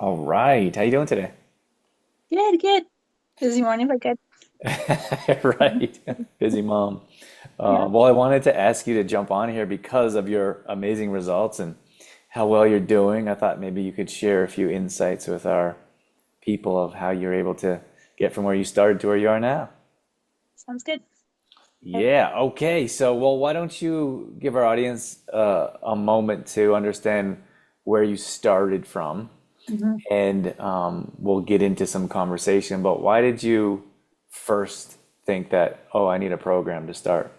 All right. How you doing today? Good, good. Busy morning, but good. Right. Busy mom. Yeah. Well, I wanted to ask you to jump on here because of your amazing results and how well you're doing. I thought maybe you could share a few insights with our people of how you're able to get from where you started to where you are now. Sounds good. Okay. Yeah, okay. So, well, why don't you give our audience a moment to understand where you started from, Mhm. and we'll get into some conversation. But why did you first think that, oh, I need a program to start?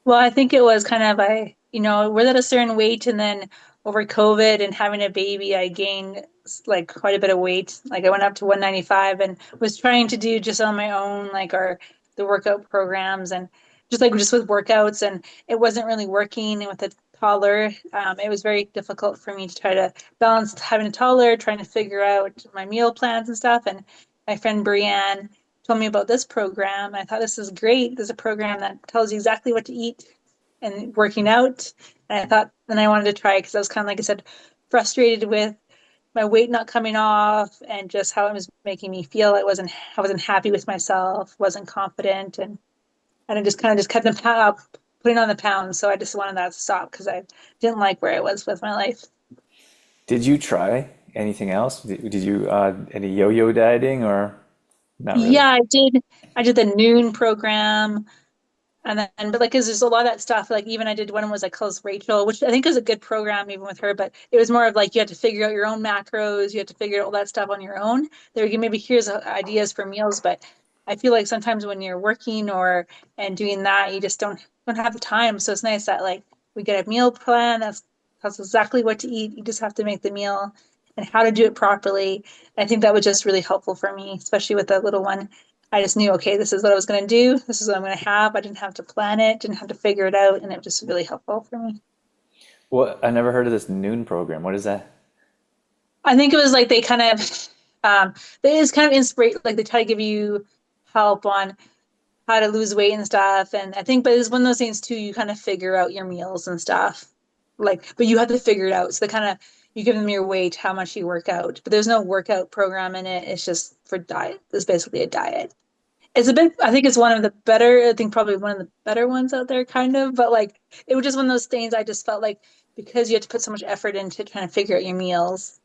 Well, I think it was kind of we're at a certain weight, and then over COVID and having a baby, I gained like quite a bit of weight. Like I went up to 195 and was trying to do just on my own, like our the workout programs and just with workouts, and it wasn't really working. And with a toddler, it was very difficult for me to try to balance having a toddler, trying to figure out my meal plans and stuff. And my friend Brienne told me about this program. I thought this is great. There's a program that tells you exactly what to eat and working out. And I thought, then I wanted to try because I was kind of, like I said, frustrated with my weight not coming off and just how it was making me feel. I wasn't happy with myself, wasn't confident, and I just kind of just kept putting on the pounds. So I just wanted that to stop because I didn't like where I was with my life. Did you try anything else? Did you any yo-yo dieting or not really? Yeah, I did. I did the noon program. And then, but like, 'cause there's a lot of that stuff. Like, even I did one was like called Rachel, which I think is a good program, even with her. But it was more of like you had to figure out your own macros, you had to figure out all that stuff on your own. There, you maybe here's ideas for meals, but I feel like sometimes when you're working or and doing that, you just don't have the time. So it's nice that like we get a meal plan that's exactly what to eat. You just have to make the meal and how to do it properly. And I think that was just really helpful for me, especially with the little one. I just knew, okay, this is what I was going to do. This is what I'm going to have. I didn't have to plan it, didn't have to figure it out. And it was just really helpful for me. Well, I never heard of this noon program. What is that? I think it was like they kind of, they is kind of inspire, like they try to give you help on how to lose weight and stuff. And I think, but it's one of those things too, you kind of figure out your meals and stuff. Like, but you have to figure it out. So they kind of, you give them your weight, how much you work out, but there's no workout program in it. It's just for diet. It's basically a diet. It's a bit, I think it's one of the better, I think probably one of the better ones out there, kind of. But like, it was just one of those things I just felt like because you had to put so much effort into trying to figure out your meals,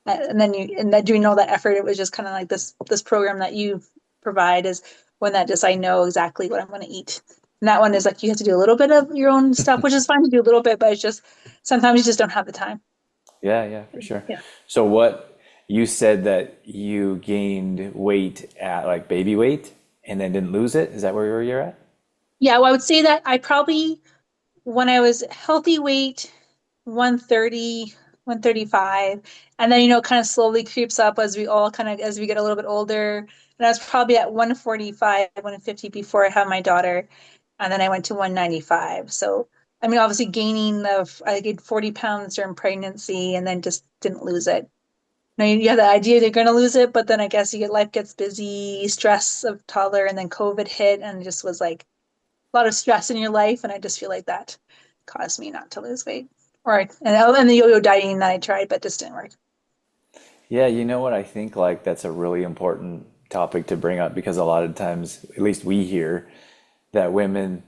and then and that doing all that effort, it was just kind of like this program that you provide is one that just I know exactly what I'm going to eat. And that one is like you have to do a little bit of your own stuff, which is fine to do a little bit, but it's just sometimes you just don't have the time. Yeah, yeah, for sure. Yeah. So what you said that you gained weight at like baby weight and then didn't lose it? Is that where you're at? Yeah, well, I would say that I probably when I was healthy weight, 130, 135, and then kind of slowly creeps up as we all kind of as we get a little bit older. And I was probably at 145, 150 before I had my daughter, and then I went to 195. So I mean, obviously I gained 40 pounds during pregnancy, and then just didn't lose it. Now you have the idea they're going to lose it, but then I guess life gets busy, stress of toddler, and then COVID hit, and it just was like a lot of stress in your life, and I just feel like that caused me not to lose weight. And the yo-yo dieting that I tried, but just didn't work. Yeah, you know what? I think like that's a really important topic to bring up because a lot of times, at least we hear that women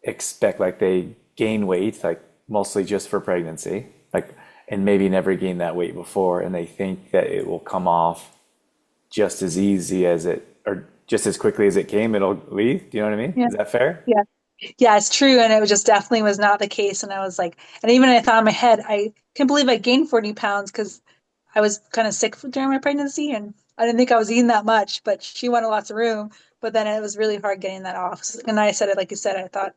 expect like they gain weight, like mostly just for pregnancy, like, and maybe never gained that weight before, and they think that it will come off just as easy as it, or just as quickly as it came, it'll leave. Do you know what I mean? Yeah, Is that fair? yeah, yeah. It's true, and it was just definitely was not the case. And I was like, and even I thought in my head, I can't believe I gained 40 pounds because I was kind of sick during my pregnancy, and I didn't think I was eating that much. But she wanted lots of room. But then it was really hard getting that off. And I said it like you said. I thought,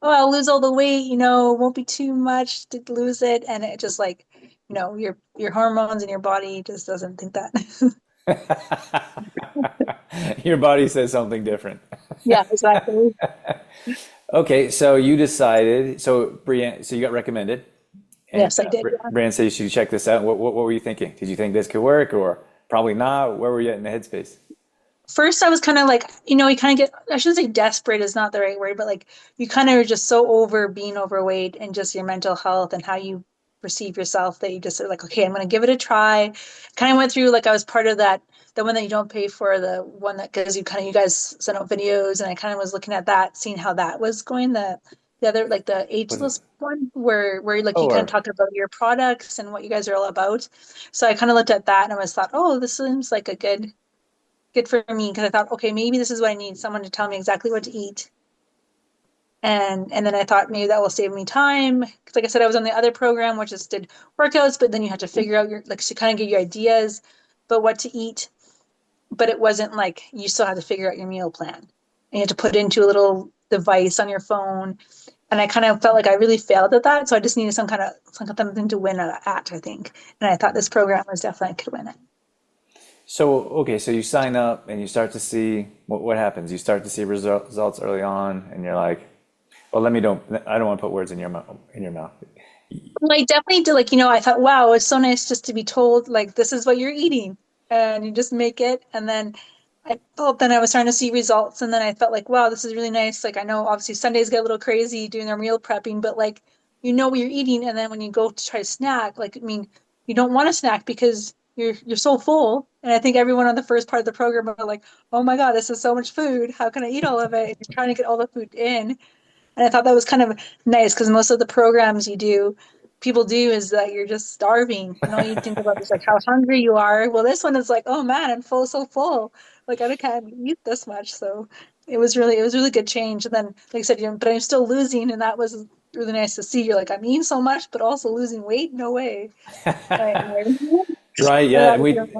oh, I'll lose all the weight. It won't be too much to lose it. And it just like, your hormones and your body just doesn't think that. Your body says something different. Yeah, exactly. Okay, so you decided, so Brienne, so you got recommended, and Yes, I did. Yeah. Brienne said you should check this out. What were you thinking? Did you think this could work, or probably not? Where were you at in the headspace? First, I was kind of like, you kind of get, I shouldn't say desperate is not the right word, but like you kind of are just so over being overweight and just your mental health and how you perceive yourself, that you just are like, okay, I'm going to give it a try. Kind of went through, like, I was part of that, the one that you don't pay for, the one that gives you kind of, you guys sent out videos, and I kind of was looking at that, seeing how that was going. The other, like the Was it? ageless one, where like you Oh, kind of talk about your products and what you guys are all about. So I kind of looked at that and I was thought, oh, this seems like a good for me, because I thought, okay, maybe this is what I need, someone to tell me exactly what to eat. And then I thought maybe that will save me time. Because like I said, I was on the other program, which just did workouts, but then you had to figure out your, like, to kind of give you ideas about what to eat. But it wasn't like you still had to figure out your meal plan. And you had to put it into a little device on your phone. And I kind of felt like I really failed at that. So I just needed something to win at, I think. And I thought this program was definitely could win it. so okay, so you sign up and you start to see what happens. You start to see results early on, and you're like, well, let me don't. I don't want to put words in your mouth. In your mouth. Like definitely did, like, I thought, wow, it's so nice just to be told, like, this is what you're eating, and you just make it. And then then I was starting to see results, and then I felt like, wow, this is really nice. Like, I know obviously Sundays get a little crazy doing their meal prepping, but like, you know what you're eating. And then when you go to try to snack, like, I mean, you don't want to snack because you're so full. And I think everyone on the first part of the program are like, oh my God, this is so much food. How can I eat all of it? And you're trying to get all the food in. And I thought that was kind of nice, because most of the programs people do is that you're just starving, and all you think about is like how hungry you are. Well, this one is like, oh man, I'm full, so full. Like, I can't eat this much. So it was really good change. And then, like I said, but I'm still losing, and that was really nice to see. You're like, I'm eating so much, but also losing weight. No way. Right. Right, And yeah, that was really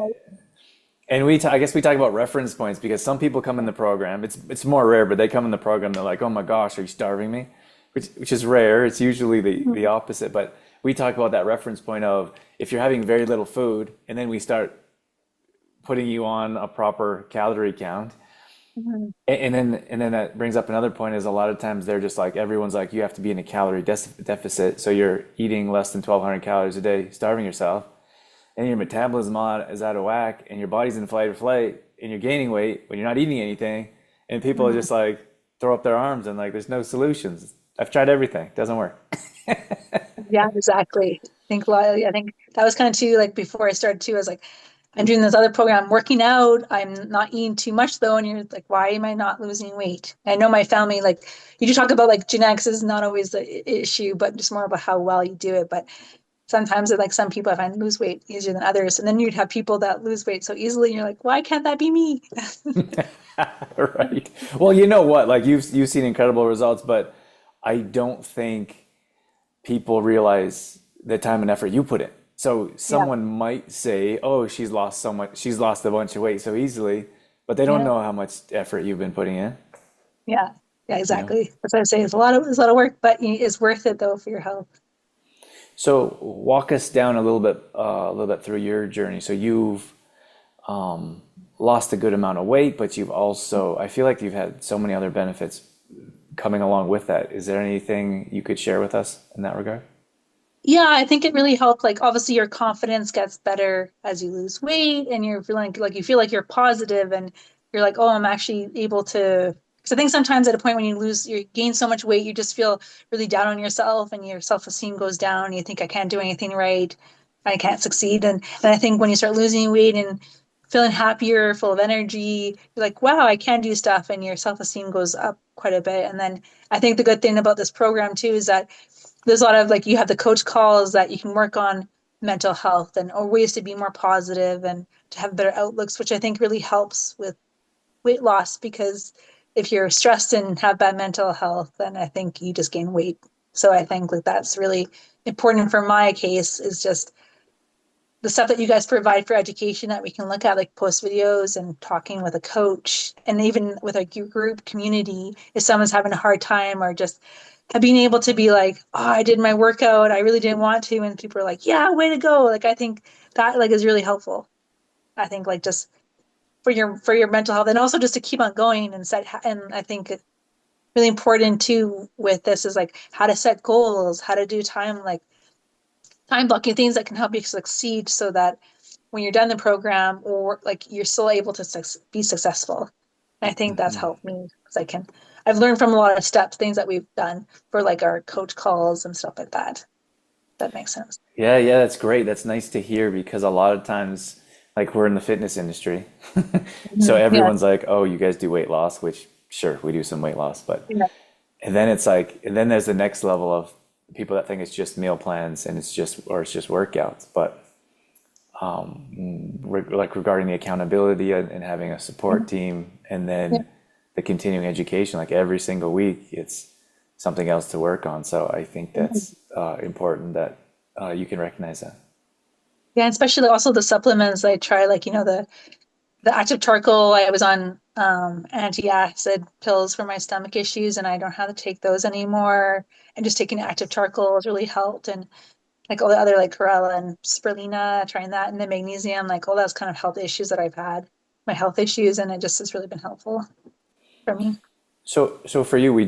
nice. I guess we talk about reference points because some people come in the program. It's more rare, but they come in the program. They're like, "Oh my gosh, are you starving me?" Which is rare. It's usually the Mhm. opposite. But we talk about that reference point of if you're having very little food, and then we start putting you on a proper calorie count, Mhm. and then that brings up another point is a lot of times they're just like everyone's like you have to be in a calorie deficit, so you're eating less than 1,200 calories a day, starving yourself, and your metabolism is out of whack, and your body's in fight or flight, and you're gaining weight when you're not eating anything, and people are Mhm. just like throw up their arms and like there's no solutions. I've tried everything, doesn't work. Yeah, exactly. I think that was kind of too, like, before I started too, I was like, I'm doing this other program, working out. I'm not eating too much though. And you're like, why am I not losing weight? I know my family, like, you do talk about like genetics is not always the issue, but just more about how well you do it. But sometimes, like, some people I find lose weight easier than others. And then you'd have people that lose weight so easily. And you're like, why can't that be me? Right. Well, you know what? Like you've seen incredible results, but I don't think people realize the time and effort you put in. So Yeah. someone might say, "Oh, she's lost so much. She's lost a bunch of weight so easily," but they don't Yeah. know how much effort you've been putting in, Yeah. Yeah, you know? exactly. That's what I say. It's a lot of work, but it's worth it though for your health. So walk us down a little bit through your journey. So you've lost a good amount of weight, but you've also, I feel like you've had so many other benefits coming along with that. Is there anything you could share with us in that regard? Yeah, I think it really helped. Like, obviously, your confidence gets better as you lose weight, and you're feeling like you feel like you're positive, and you're like, oh, I'm actually able to. Because I think sometimes at a point when you gain so much weight, you just feel really down on yourself, and your self-esteem goes down. And you think, I can't do anything right, I can't succeed. And I think when you start losing weight and feeling happier, full of energy, you're like, wow, I can do stuff, and your self-esteem goes up quite a bit. And then I think the good thing about this program too is that there's a lot of, like, you have the coach calls that you can work on mental health and or ways to be more positive and to have better outlooks, which I think really helps with weight loss, because if you're stressed and have bad mental health, then I think you just gain weight. So I think like that's really important for my case, is just the stuff that you guys provide for education that we can look at, like post videos and talking with a coach, and even with a group community, if someone's having a hard time, or just being able to be like, oh, I did my workout, I really didn't want to, and people are like, yeah, way to go. Like, I think that, like, is really helpful. I think, like, just for your mental health, and also just to keep on going and and I think really important too with this is like how to set goals, how to do time blocking, things that can help you succeed, so that when you're done the program, or like, you're still able to be successful. And I think that's helped me, because I've learned from a lot of steps, things that we've done for like our coach calls and stuff like that. That makes sense. Yeah, yeah, that's great. That's nice to hear because a lot of times, like we're in the fitness industry, so Yeah. everyone's like, "Oh, you guys do weight loss," which sure, we do some weight loss, but Yeah. and then it's like, and then there's the next level of people that think it's just meal plans and it's just or it's just workouts. But like regarding the accountability and having a support team, and Yeah. then the continuing education, like every single week, it's something else to work on. So I think that's important that you can recognize that. Yeah, and especially also the supplements I try, like, the active charcoal. I was on anti-acid pills for my stomach issues, and I don't have to take those anymore. And just taking active charcoal has really helped. And like all the other like chlorella and spirulina, trying that, and the magnesium, like all those kind of health issues that I've had, my health issues, and it just has really been helpful for me. So for you, I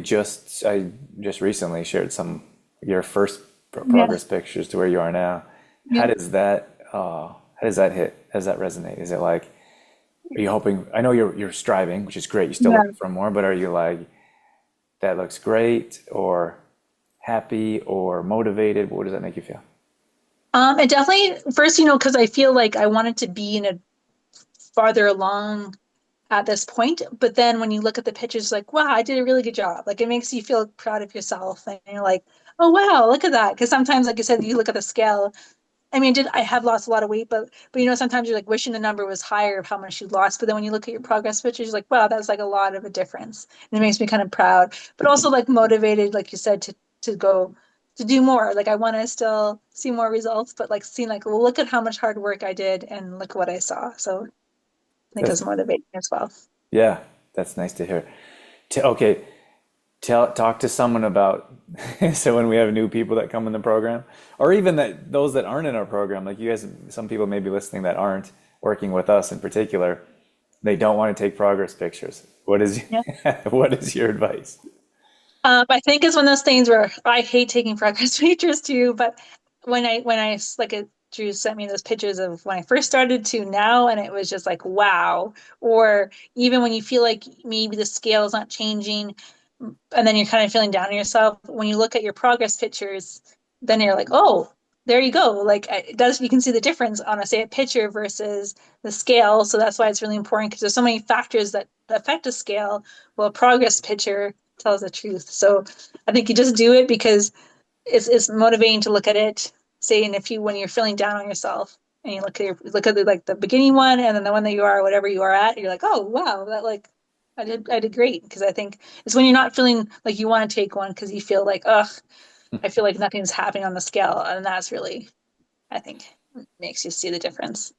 just recently shared some your first Yeah, progress pictures to where you are now. yeah. How does that hit? How does that resonate? Is it like, are you hoping? I know you're striving, which is great. You're still Yeah. looking for more, but are you like, that looks great, or happy, or motivated? What does that make you feel? And definitely first, because I feel like I wanted to be in a farther along at this point. But then when you look at the pictures, like, wow, I did a really good job. Like it makes you feel proud of yourself. And you're like, oh, wow, look at that. Because sometimes, like you said, you look at the scale. I mean, I have lost a lot of weight, but sometimes you're like wishing the number was higher of how much you lost. But then when you look at your progress pictures, you're like, wow, that's like a lot of a difference. And it makes me kind of proud, but also like motivated, like you said, to go to do more. Like I want to still see more results, but like seeing like, well, look at how much hard work I did and look what I saw. So I think That's it's motivating as well. yeah, that's nice to hear. Okay, talk to someone about so when we have new people that come in the program, or even that those that aren't in our program, like you guys, some people may be listening that aren't working with us in particular, they don't want to take progress pictures. What is Yeah. what is your advice? I think it's one of those things where I hate taking progress pictures too, but when I like Drew sent me those pictures of when I first started to now, and it was just like wow. Or even when you feel like maybe the scale is not changing, and then you're kind of feeling down on yourself. When you look at your progress pictures, then you're like, oh, there you go. Like it does, you can see the difference on a say a picture versus the scale. So that's why it's really important because there's so many factors that affect a scale. Well, a progress picture tells the truth. So I think you just do it because it's motivating to look at it. Say, and if you when you're feeling down on yourself and you look at like the beginning one and then the one that you are, whatever you are at, you're like, oh wow, that like I did great because I think it's when you're not feeling like you want to take one because you feel like, ugh, I feel like nothing's happening on the scale, and that's really, I think, makes you see the difference.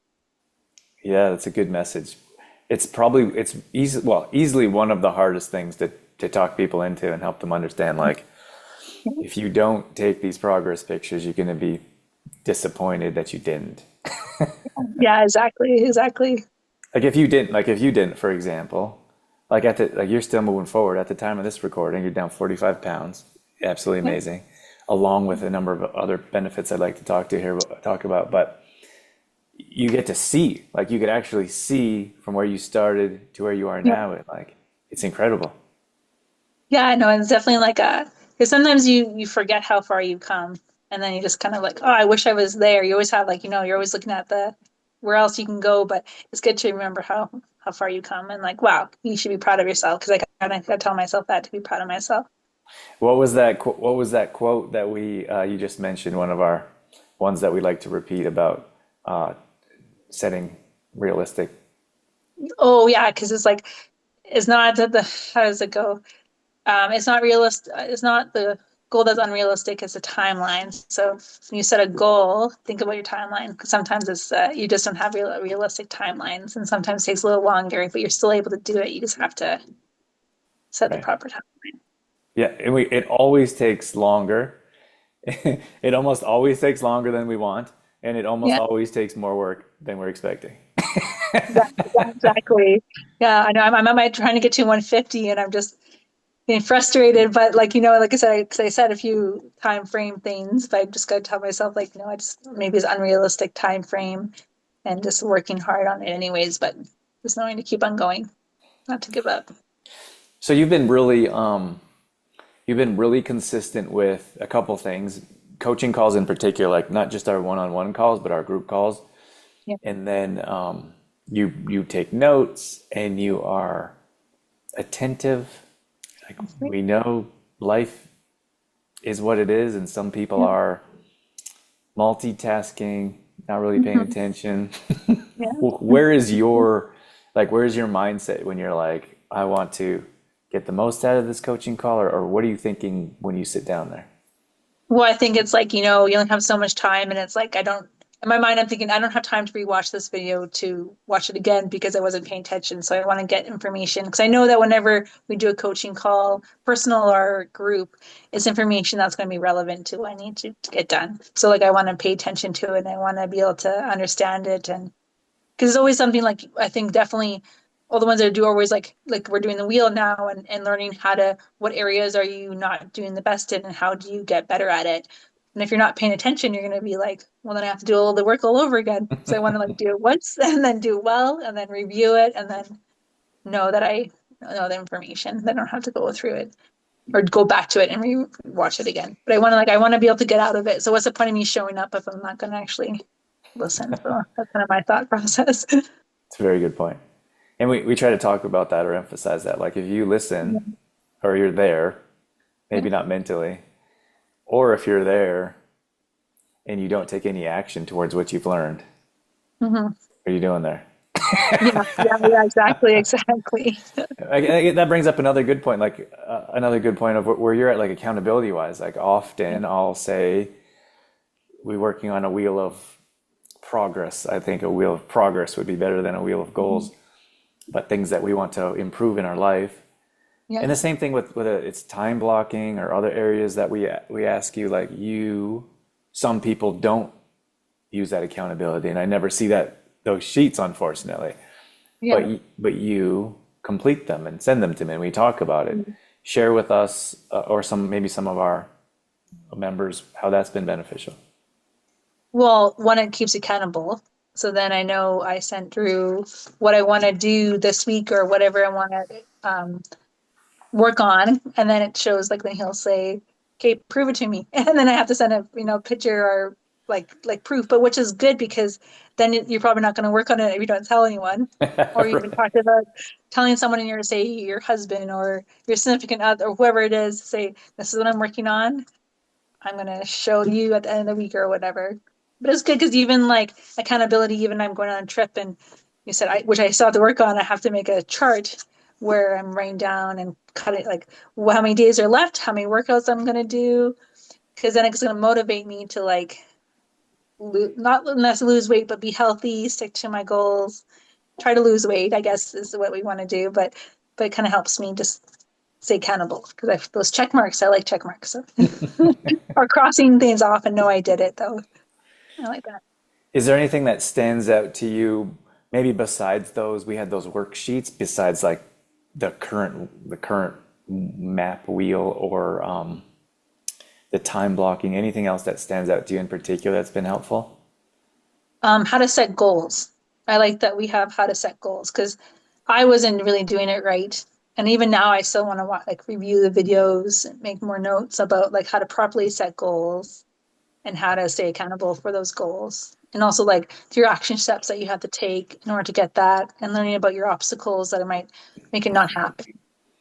Yeah, that's a good message. It's easy, well, easily one of the hardest things to talk people into and help them understand. Like, if you don't take these progress pictures, you're going to be disappointed that you didn't. Yeah, exactly, exactly. Like if you didn't, for example, like you're still moving forward at the time of this recording, you're down 45 pounds. Absolutely Yeah, amazing. Along with a number of other benefits I'd like to talk about, but you get to see, like you could actually see from where you started to where you are yeah, now. It's incredible. yeah. I know. It's definitely like a because sometimes you forget how far you've come, and then you just kind of like, oh, I wish I was there. You always have like you're always looking at the where else you can go, but it's good to remember how far you come and like, wow, you should be proud of yourself because I tell myself that to be proud of myself. What was that quote that we you just mentioned? One of our ones that we like to repeat about uh, setting realistic. Oh yeah, because it's like it's not the how does it go? It's not realistic. It's not the goal that's unrealistic. It's a timeline. So when you set a goal, think about your timeline. Because sometimes it's you just don't have realistic timelines, and sometimes it takes a little longer, but you're still able to do it. You just have to set the Right. proper time. Yeah, it always takes longer. It almost always takes longer than we want, and it almost Yeah, always takes more work than we're expecting. exactly. Yeah, I know. I'm at my trying to get to 150, and I'm just being frustrated. But like like I said, 'cause I said a few time frame things, but I just got to tell myself like, no, I just maybe it's unrealistic time frame, and just working hard on it anyways. But just knowing to keep on going, not to give up. So you've been really consistent with a couple things, coaching calls in particular, like not just our one-on-one calls, but our group calls. Yeah. And then you take notes and you are attentive. Like That's great. we know life is what it is, and some people Yeah. are multitasking, not really paying Mhm. attention. Yeah. Where is your where's your mindset when you're like, I want to get the most out of this coaching call, or what are you thinking when you sit down there? Well, I think it's like, you only have so much time, and it's like, in my mind, I'm thinking, I don't have time to rewatch this video to watch it again because I wasn't paying attention. So I want to get information because I know that whenever we do a coaching call, personal or group, it's information that's going to be relevant to what I need to get done. So like, I want to pay attention to it and I want to be able to understand it. And because it's always something like I think definitely all the ones that I do are always like we're doing the wheel now and learning how to what areas are you not doing the best in and how do you get better at it. And if you're not paying attention, you're going to be like, well, then I have to do all the work all over again. So I want to like do it once and then do well and then review it and then know that I know the information. Then I don't have to go through it or go back to it and watch it again. But I want to be able to get out of it. So what's the point of me showing up if I'm not going to actually listen? So that's kind of my thought process. It's a very good point. And we try to talk about that or emphasize that. Like if you listen or you're there, Yeah. maybe not mentally, or if you're there and you don't take any action towards what you've learned, Mhm. what are you doing there? Yeah, yeah, yeah, exactly, exactly. That brings up another good point, like another good point of where you're at, like accountability wise. Like Yeah. often I'll say we're working on a wheel of progress. I think a wheel of progress would be better than a wheel of Mhm. goals, but things that we want to improve in our life. Yeah. And the same thing with whether it's time blocking or other areas that we ask you, like some people don't use that accountability, and I never see those sheets, unfortunately. But Yeah. you complete them and send them to me, and we talk about it. Share with us or maybe some of our members how that's been beneficial. Well, one, it keeps accountable. So then I know I sent through what I want to do this week or whatever I want to work on, and then it shows like then he'll say, "Okay, prove it to me," and then I have to send a picture or like proof, but which is good because then you're probably not going to work on it if you don't tell anyone, or you even Right. talk about telling someone in your say your husband or your significant other or whoever it is, say, "This is what I'm working on. I'm going to show you at the end of the week or whatever." But it's good because even like accountability, even I'm going on a trip and you said which I still have to work on. I have to make a chart where I'm writing down and cut it like how many days are left, how many workouts I'm going to do, because then it's going to motivate me to like not necessarily lose weight, but be healthy, stick to my goals, try to lose weight, I guess is what we want to do. But it kind of helps me just stay accountable because I those check marks, I like check marks. So. Or crossing things off and know I did it though. I like that. Is there anything that stands out to you, maybe besides those, we had those worksheets, besides like the current map wheel or the time blocking, anything else that stands out to you in particular that's been helpful? How to set goals. I like that we have how to set goals because I wasn't really doing it right. And even now I still want to like review the videos and make more notes about like how to properly set goals and how to stay accountable for those goals. And also like your action steps that you have to take in order to get that and learning about your obstacles that it might make it not happen.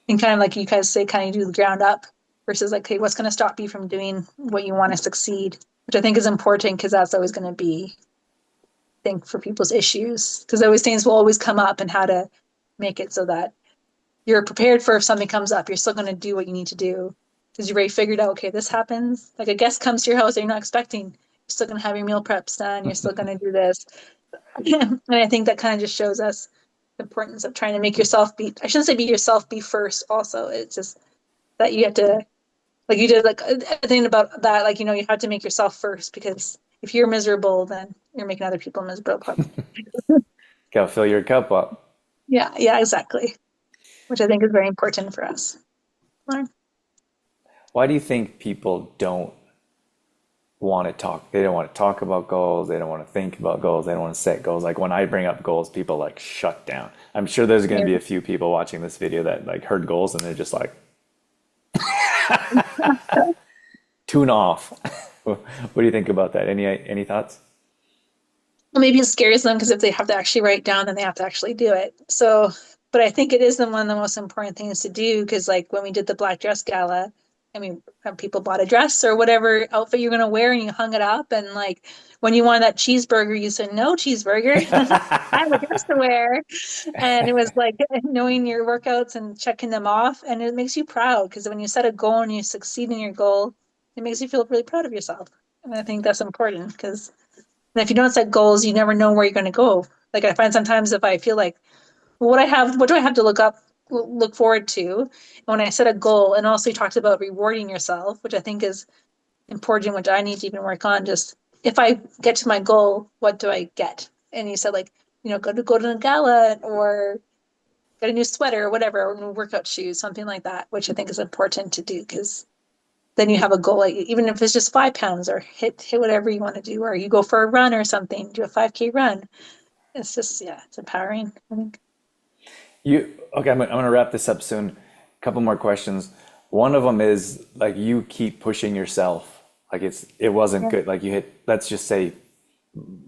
And kind of like you guys say, kind of do the ground up versus like, okay, what's going to stop you from doing what you want to succeed, which I think is important because that's always going to be, I think, for people's issues because always things will always come up and how to make it so that you're prepared for if something comes up, you're still going to do what you need to do because you've already figured out, okay, this happens. Like a guest comes to your house that you're not expecting, you're still going to have your meal preps done, you're still going to do this. And I think that kind of just shows us the importance of trying to make yourself be, I shouldn't say be yourself, be first also. It's just that you have to like you did like thinking about that like you have to make yourself first because if you're miserable then you're making other people miserable probably. Gotta fill your cup up. Yeah, yeah, exactly, which I think is very important for us. Learn. Why do you think people don't want to talk? They don't want to talk about goals. They don't want to think about goals. They don't want to set goals. Like when I bring up goals, people like shut down. I'm sure there's going to Yeah. be a few people watching this video that like heard goals and they're just like tune off. What do you think about that? Any thoughts? Well, maybe it scares them because if they have to actually write down, then they have to actually do it. So, but I think it is one of the most important things to do because, like, when we did the Black Dress Gala, I mean, people bought a dress or whatever outfit you're going to wear and you hung it up. And, like, when you wanted that cheeseburger, you said, no cheeseburger. I have a dress to wear. And it was like knowing your workouts and checking them off. And it makes you proud because when you set a goal and you succeed in your goal, it makes you feel really proud of yourself. And I think that's important because and if you don't set goals, you never know where you're going to go. Like I find sometimes if I feel like, well, what do I have to look forward to? And when I set a goal, and also you talked about rewarding yourself, which I think is important, which I need to even work on. Just if I get to my goal, what do I get? And you said like, go to a gala or get a new sweater or whatever, or new workout shoes, something like that, which I think is important to do because then you have a goal, like, even if it's just 5 pounds or hit whatever you want to do, or you go for a run or something, do a 5K run. It's just, yeah, it's empowering, I think. Okay, I'm gonna wrap this up soon. A couple more questions. One of them is like you keep pushing yourself. Like it wasn't Yeah. good. Like you hit, let's just say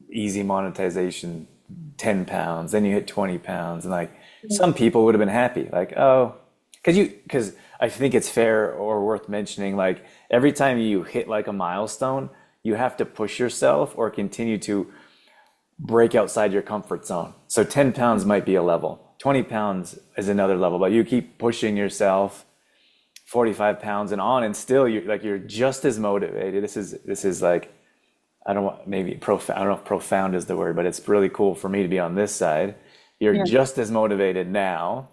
easy monetization, 10 pounds, then you hit 20 pounds, and like some people would have been happy. Like, oh, because I think it's fair or worth mentioning, like every time you hit like a milestone, you have to push yourself or continue to break outside your comfort zone. So 10 pounds might be a level, 20 pounds is another level, but you keep pushing yourself 45 pounds and on, and still you're just as motivated. This is like, I don't want, maybe profound, I don't know if profound is the word, but it's really cool for me to be on this side. You're Yeah. just as motivated now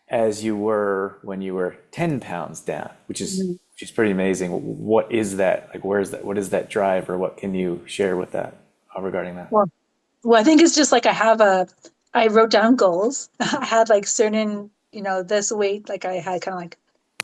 as you were when you were 10 pounds down, Mhm. which is pretty amazing. What is that? Like, where's that? What is that drive, or what can you share with that regarding that? Well, well, I think it's just like I wrote down goals. I had like certain, this weight, like I had kind of like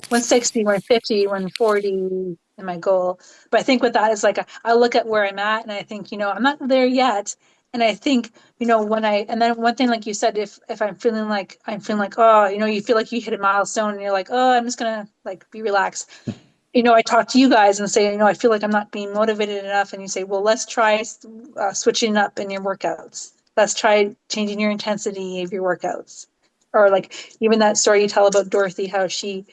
160, 150, 140 in my goal. But I think with that is like I look at where I'm at and I think, I'm not there yet. And I think, and then one thing like you said, if I'm feeling like, oh, you feel like you hit a milestone and you're like, oh, I'm just gonna like be relaxed. I talk to you guys and say, I feel like I'm not being motivated enough. And you say, well, let's try switching up in your workouts. Let's try changing your intensity of your workouts. Or like even that story you tell about Dorothy, how she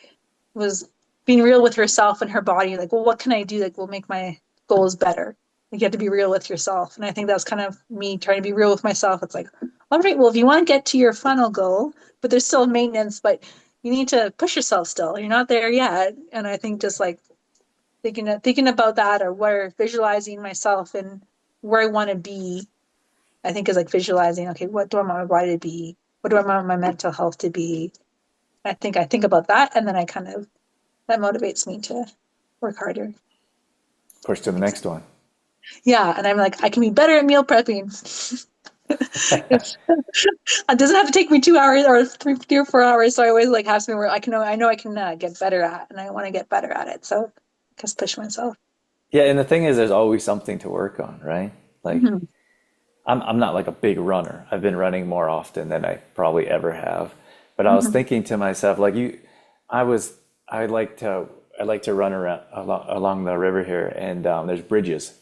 was being real with herself and her body. Like, well, what can I do that will make my goals better? Like, you have to be real with yourself. And I think that's kind of me trying to be real with myself. It's like, all right, well, if you want to get to your final goal, but there's still maintenance, but you need to push yourself still. You're not there yet. And I think just like thinking about that or where visualizing myself and where I want to be, I think is like visualizing, okay, what do I want my body to be? What do I want my mental health to be? I think about that and then that motivates me to work harder. Push to the next one. Yeah, and I'm like, I can be better at meal prepping. It doesn't have to take me 2 hours or 3 or 4 hours. So I always like have something where I know I can get better at, and I want to get better at it. So just push myself. Yeah, and the thing is, there's always something to work on, right? Like, Hmm. I'm not like a big runner. I've been running more often than I probably ever have. But I was Hmm. thinking to myself, like I was, I like to run around along the river here, and there's bridges.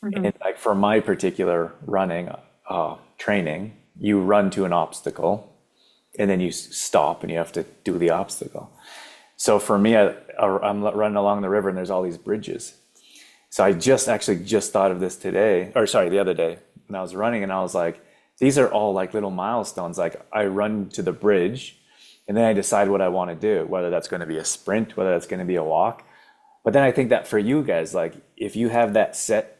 Hmm. And like for my particular running training, you run to an obstacle, and then you stop, and you have to do the obstacle. So for me, I'm running along the river, and there's all these bridges. So I just thought of this today, or sorry, the other day when I was running, and I was like, these are all like little milestones. Like I run to the bridge, and then I decide what I want to do, whether that's going to be a sprint, whether that's going to be a walk. But then I think that for you guys, like if you have that set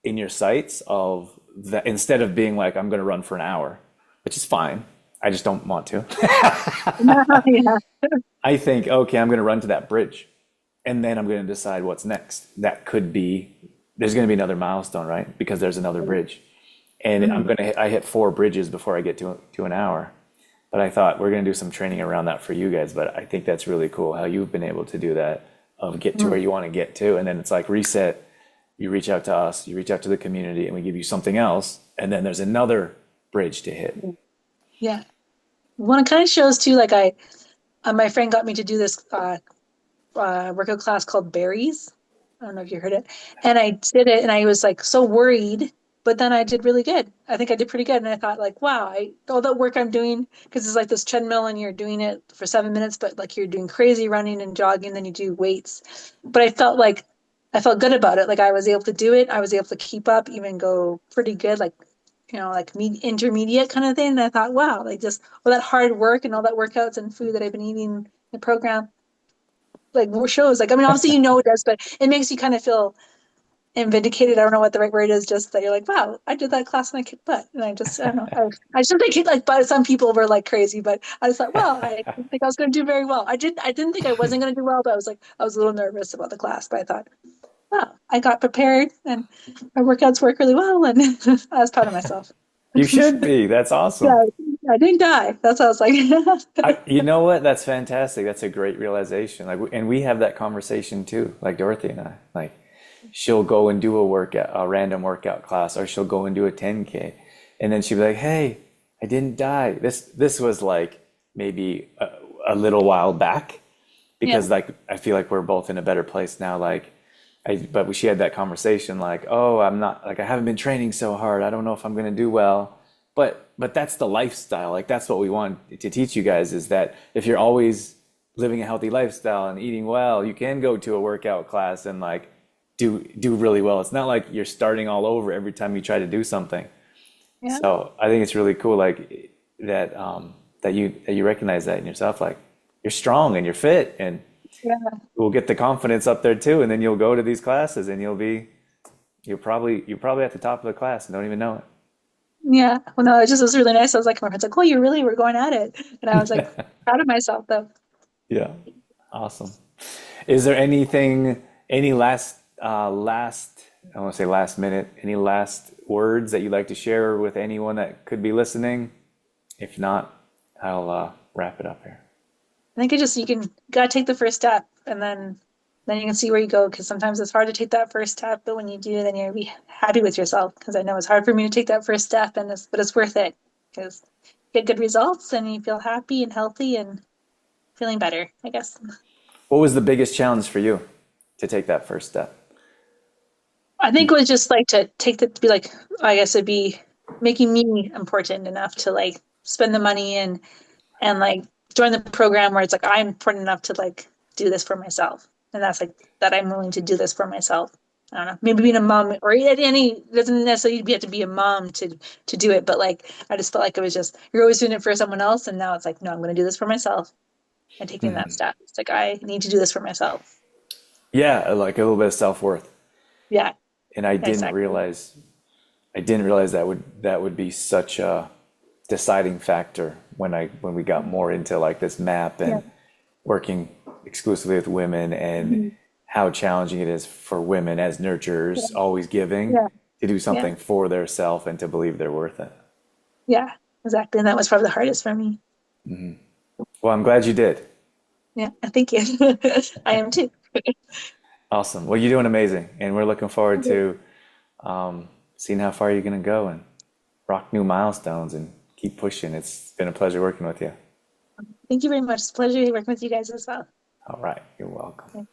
in your sights of that, instead of being like, I'm going to run for an hour, which is fine. I just don't want to. Yeah. I think, okay, I'm going to run to that bridge, and then I'm going to decide what's next. That could be, there's going to be another milestone, right? Because there's another bridge. And Mhm. I hit 4 bridges before I get to an hour. But I thought we're going to do some training around that for you guys. But I think that's really cool how you've been able to do that, of get to where you want to get to. And then it's like reset. You reach out to us, you reach out to the community, and we give you something else. And then there's another bridge to hit. Yeah. Well, it kind of shows too, like my friend got me to do this workout class called berries. I don't know if you heard it. And I did it and I was like so worried, but then I did really good. I think I did pretty good. And I thought like, wow, all that work I'm doing, because it's like this treadmill and you're doing it for 7 minutes, but like you're doing crazy running and jogging, then you do weights. But I felt good about it. Like I was able to do it. I was able to keep up, even go pretty good, like, like intermediate kind of thing. And I thought, wow, like just all that hard work and all that workouts and food that I've been eating in the program, like shows like, I mean, obviously it does, but it makes you kind of feel and vindicated. I don't know what the right word is, just that you're like, wow, I did that class and I kicked butt. And I don't know. I shouldn't think kicked like butt. Some people were like crazy, but I just thought, well, I didn't think I was going to do very well. I didn't think I wasn't going to do well, but I was a little nervous about the class, but I thought, wow, I got prepared and my workouts work really well. And I was proud of myself. You should be. That's awesome. Yeah, I didn't die. That's what I was like. You know what? That's fantastic. That's a great realization. Like, and we have that conversation too. Like Dorothy and I. Like, she'll go and do a random workout class, or she'll go and do a 10K, and then she'll be like, "Hey, I didn't die." This was like maybe a little while back, Yeah, because like I feel like we're both in a better place now. Like, but she had that conversation like, "Oh, I'm not like I haven't been training so hard. I don't know if I'm gonna do well." But that's the lifestyle. Like that's what we want to teach you guys is that if you're always living a healthy lifestyle and eating well, you can go to a workout class and like do really well. It's not like you're starting all over every time you try to do something. yeah, So I think it's really cool like that you recognize that in yourself. Like you're strong and you're fit and yeah. we'll get the confidence up there too. And then you'll go to these classes and you're probably at the top of the class and don't even know Yeah. Well, no, it was really nice. I was like, my friend's like, oh, you really were going at it. And I was like, it. proud of myself though. Yeah. Awesome. Is there anything, any I want to say last minute, any last words that you'd like to share with anyone that could be listening? If not, I'll wrap it up here. I think you can gotta take the first step and then you can see where you go. Cause sometimes it's hard to take that first step, but when you do, then you'll be happy with yourself. Cause I know it's hard for me to take that first step but it's worth it because you get good results and you feel happy and healthy and feeling better, I guess. What was the biggest challenge for you to take that first step? I think it was just like to be like, I guess it'd be making me important enough to like spend the money and like join the program where it's like I'm important enough to like do this for myself. And that's like that I'm willing to do this for myself. I don't know, maybe being a mom or any doesn't necessarily have to be a mom to do it, but like I just felt like it was just you're always doing it for someone else, and now it's like no, I'm going to do this for myself and taking that step. It's like I need to do this for myself. Yeah, like a little bit of self-worth. Yeah, And I didn't exactly. realize I didn't realize that would be such a deciding factor when we got more into like this map Yeah. and working exclusively with women and Mhm. how challenging it is for women as Yeah. nurturers, always giving, Yeah. to do Yeah. something for their self and to believe they're worth it. Yeah. Exactly. And that was probably the hardest for me. Well, I'm glad you did. Yeah. Thank you. I am too. Awesome. Well, you're doing amazing, and we're looking forward to seeing how far you're going to go and rock new milestones and keep pushing. It's been a pleasure working with you. Thank you very much. It's a pleasure working with you guys as well. All right, you're welcome.